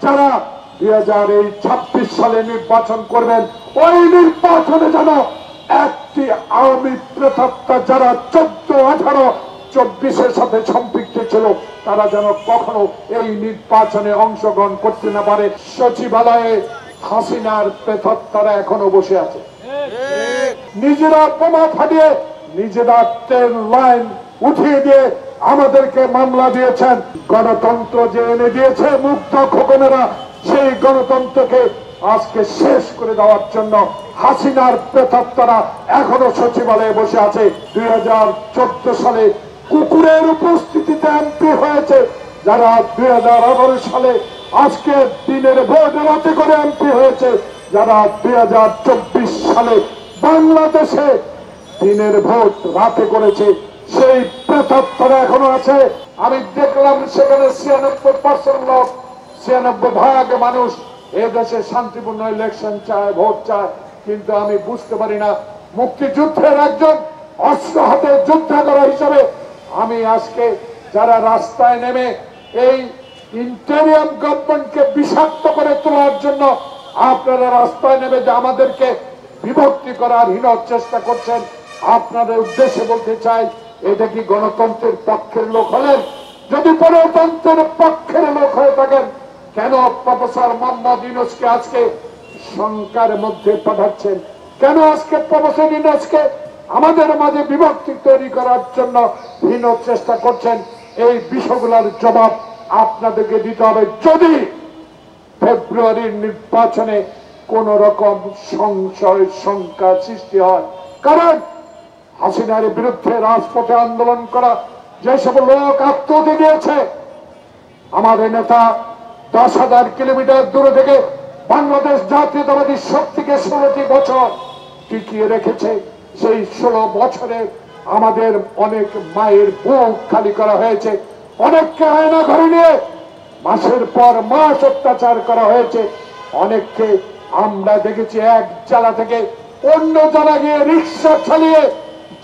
যারা 2026 সালে নির্বাচন করবেন, ওই নির্বাচনে যেন একটি আওয়ামী প্রেতাত্মা যারা 14, 18, 24-এর সাথে সম্পৃক্ত ছিল তারা যেন কখনো এই নির্বাচনে অংশগ্রহণ করতে না পারে। সচিবালয়ে হাসিনার প্রেতাত্মারা এখনো বসে আছে, নিজেরা বোমা ফাটিয়ে নিজেরা ট্রেন লাইন উঠিয়ে দিয়ে আমাদেরকে মামলা দিয়েছেন। গণতন্ত্র যে এনে দিয়েছে মুগ্ধ খোকনেরা, সেই গণতন্ত্রকে আজকে শেষ করে দেওয়ার জন্য হাসিনার প্রেতাত্মারা এখনো সচিবালয়ে বসে আছে। 2014 সালে কুকুরের উপস্থিতিতে এমপি হয়েছে যারা 2011 সালে আজকে দিনের ভোট রাতে করে এমপি হয়েছে, যারা 2024 সালে বাংলাদেশে দিনের ভোট রাতে করেছে, সেই প্রেতাত্মারা এখনো আছে। আমি দেখলাম সেখানে 96% লোক, 96% মানুষ এদেশে শান্তিপূর্ণ ইলেকশন চায়, ভোট চায়। কিন্তু আমি বুঝতে পারি না, মুক্তিযুদ্ধের একজন অস্ত্র হাতে যোদ্ধা করা হিসাবে আমি আজকে যারা রাস্তায় নেমে এই ইন্টেরিয়াম গভর্নমেন্টকে বিষাক্ত করে তোলার জন্য আপনারা রাস্তায় নেমে যে আমাদেরকে বিভক্তি করার হীন চেষ্টা করছেন, আপনাদের উদ্দেশ্যে বলতে চাই, এটা কি গণতন্ত্রের পক্ষের লোক হলেন? যদি গণতন্ত্রের পক্ষের লোক হয়ে থাকেন, কেন প্রফেসর মোহাম্মদ ইউনূসকে আজকে শঙ্কার মধ্যে পাঠাচ্ছেন? কেন আজকে প্রফেসর ইউনূসকে আমাদের মাঝে বিভক্তি তৈরি করার জন্য হীন চেষ্টা করছেন? এই বিষয়গুলোর জবাব আপনাদেরকে দিতে হবে যদি ফেব্রুয়ারির নির্বাচনে কোন রকম সংশয় শঙ্কা সৃষ্টি হয়। কারণ হাসিনার বিরুদ্ধে রাজপথে আন্দোলন করা যেসব লোক আত্মহত্যা দিয়েছে, আমাদের নেতা 10,000 কিলোমিটার দূরে থেকে বাংলাদেশ জাতীয়তাবাদী শক্তিকে 16টি বছর টিকিয়ে রেখেছে। সেই 16 বছরে আমাদের অনেক মায়ের বুক খালি করা হয়েছে, অনেককে আয়না ঘরে নিয়ে মাসের পর মাস অত্যাচার করা হয়েছে, অনেককে আমরা দেখেছি এক জেলা থেকে অন্য জেলা গিয়ে রিক্সা চালিয়ে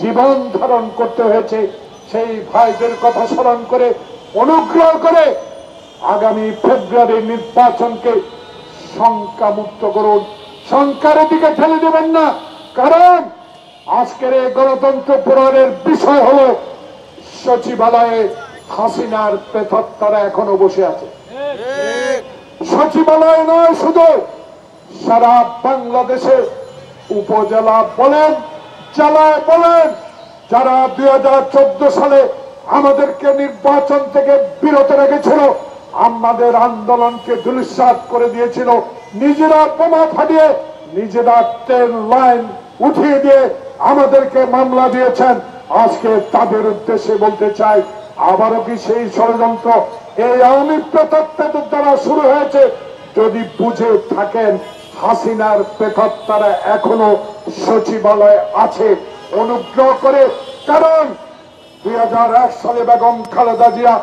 জীবন ধারণ করতে হয়েছে। সেই ভাইদের কথা স্মরণ করে অনুগ্রহ করে আগামী ফেব্রুয়ারি নির্বাচনকে শঙ্কা মুক্ত করুন, শঙ্কার দিকে ঠেলে দেবেন না। কারণ আজকের এই গণতন্ত্র পুনরের বিষয় হলো সচিবালয়ে হাসিনার প্রেতাত্মারা এখনো বসে আছে। সচিবালয় নয়, শুধু সারা বাংলাদেশে উপজেলা বলেন, জেলায় বলেন, যারা 2014 সালে আমাদেরকে নির্বাচন থেকে বিরত রেখেছিল, আমাদের আন্দোলনকে ধূলিসাৎ করে দিয়েছিল, নিজেরা বোমা ফাটিয়ে নিজেরা ট্রেন লাইন উঠিয়ে দিয়ে আমাদেরকে মামলা দিয়েছেন, আজকে তাদের উদ্দেশ্যে বলতে চাই, আবারও কি সেই ষড়যন্ত্র এই আওয়ামী প্রেতাত্মাদের দ্বারা শুরু হয়েছে? যদি বুঝে থাকেন হাসিনার প্রেতাত্মারা এখনো সচিবালয়ে আছে, অনুগ্রহ করে। কারণ 2001 সালে বেগম খালেদা জিয়া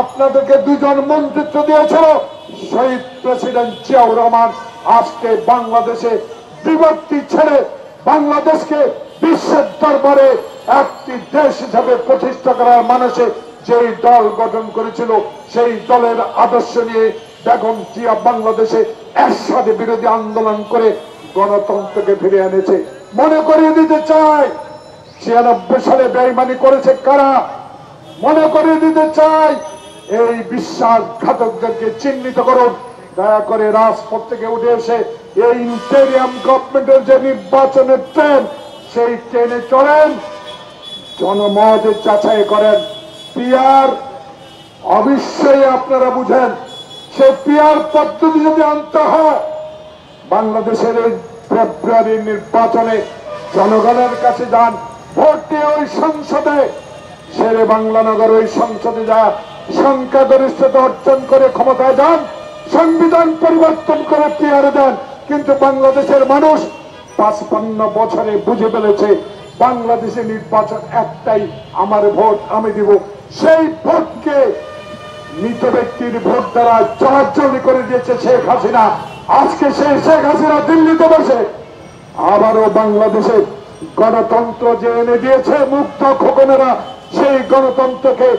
আপনাদেরকে 2 জন মন্ত্রিত্ব দিয়েছিল, শহীদ প্রেসিডেন্ট জিয়াউর রহমান আজকে বাংলাদেশে বিভক্তি ছেড়ে বাংলাদেশকে বিশ্বের দরবারে একটি দেশ হিসাবে প্রতিষ্ঠা করার মানুষে যেই দল গঠন করেছিল, সেই দলের আদর্শ নিয়ে বেগম জিয়া বাংলাদেশে একসাথে বিরোধী আন্দোলন করে গণতন্ত্রকে ফিরে এনেছে। মনে করিয়ে দিতে চাই 96 সালে বেঈমানি করেছে কারা, মনে করিয়ে দিতে চাই এই বিশ্বাসঘাতকদেরকে চিহ্নিত করুন। দয়া করে রাজপথ থেকে উঠে এসে এই ইন্টেরিয়াম গভর্নমেন্টের যে নির্বাচনের ট্রেন, সেই ট্রেনে চড়েন, জনমত যাচাই করেন। পিআর অবশ্যই আপনারা বুঝেন, সে পিআর পদ্ধতি যদি আনতে হয় বাংলাদেশের এই ফেব্রুয়ারির নির্বাচনে জনগণের কাছে যান, ভোট দিয়ে ওই সংসদে শেরে বাংলানগর ওই সংসদে যা সংখ্যাগরিষ্ঠতা অর্জন করে ক্ষমতায় যান, সংবিধান পরিবর্তন করে পিআরে দেন। কিন্তু বাংলাদেশের মানুষ 55 বছরে বুঝে ফেলেছে বাংলাদেশের নির্বাচন একটাই, আমার ভোট আমি দিব। সেই ভোটকে মৃত ব্যক্তির ভোট দ্বারা জলাজ্জলি করে দিয়েছে শেখ হাসিনা। আজকে সেই শেখ হাসিনা দিল্লিতে বসে আবারও বাংলাদেশে গণতন্ত্র যে এনে দিয়েছে মুগ্ধ খোকনেরা, সেই গণতন্ত্রকে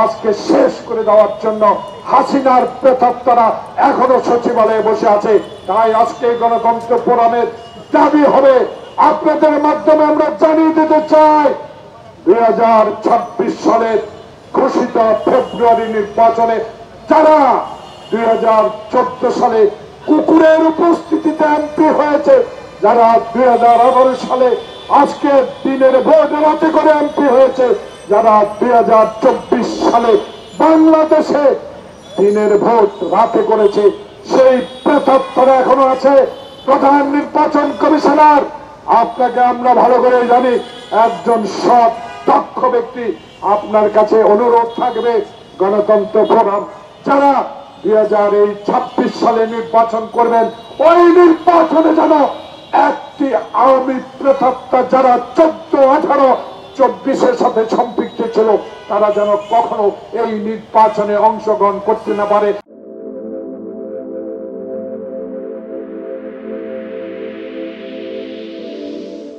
আজকে শেষ করে দেওয়ার জন্য হাসিনার প্রেতাত্মারা এখনো সচিবালয়ে বসে আছে। তাই আজকে গণতন্ত্র ফোরামের দাবি হবে, আপনাদের মাধ্যমে আমরা জানিয়ে দিতে চাই 2026 সালের ঘোষিত ফেব্রুয়ারি নির্বাচনে যারা 2014 সালে কুকুরের উপস্থিতিতে এমপি হয়েছে, যারা 2018 সালে আজকের দিনের ভোট রাতে করে এমপি হয়েছে, যারা 2024 সালে বাংলাদেশে দিনের ভোট রাতে করেছে, সেই প্রেতাত্মারা এখনো আছে। প্রধান নির্বাচন কমিশনার, আপনাকে আমরা ভালো করে জানি, একজন সৎ দক্ষ ব্যক্তি। আপনার কাছে অনুরোধ থাকবে, গণতন্ত্র ফোরাম যারা 2026 সালে নির্বাচন করবেন, ওই নির্বাচনে যেন একটি আওয়ামী প্রেতাত্মা যারা 14, 18, 24-এর সাথে সম্পৃক্ত ছিল, তারা যেন কখনো এই নির্বাচনে অংশগ্রহণ করতে না পারে।